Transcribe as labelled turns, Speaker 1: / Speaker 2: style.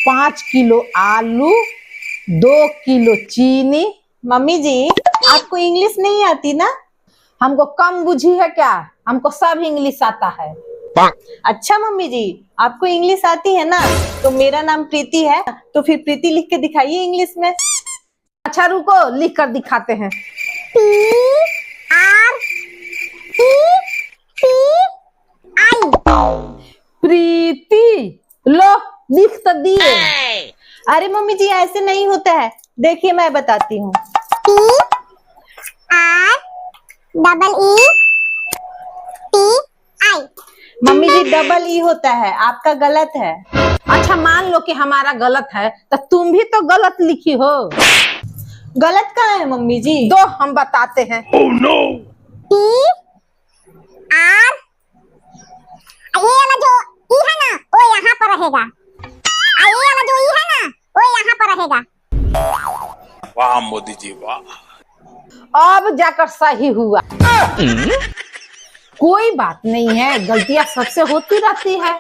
Speaker 1: 5 kilo आलू, 2 kilo चीनी।
Speaker 2: Mummy जी आपको इंग्लिश नहीं आती ना?
Speaker 1: हमको कम बुझी है क्या? हमको सब इंग्लिश आता है।
Speaker 2: अच्छा मम्मी जी आपको इंग्लिश आती है ना, तो मेरा नाम प्रीति है, तो फिर प्रीति लिख के दिखाइए इंग्लिश में।
Speaker 1: अच्छा रुको, लिख कर दिखाते हैं। प्रीति। लो लिख तो दिए।
Speaker 2: अरे मम्मी जी ऐसे नहीं होता है, देखिए मैं बताती हूँ। मम्मी जी डबल ई होता है, आपका गलत है।
Speaker 1: अच्छा मान लो कि हमारा गलत है, तो तुम भी तो गलत लिखी हो।
Speaker 2: गलत कहाँ है मम्मी जी?
Speaker 1: दो हम बताते हैं।
Speaker 3: Oh no!
Speaker 4: ये वाला जो ई है ना वो यहाँ पर रहेगा, ये वाला जो ई है ना वो यहाँ पर रहेगा।
Speaker 3: वाह मोदी जी वाह।
Speaker 1: अब जाकर सही हुआ। कोई बात नहीं है, गलतियां सबसे होती रहती है।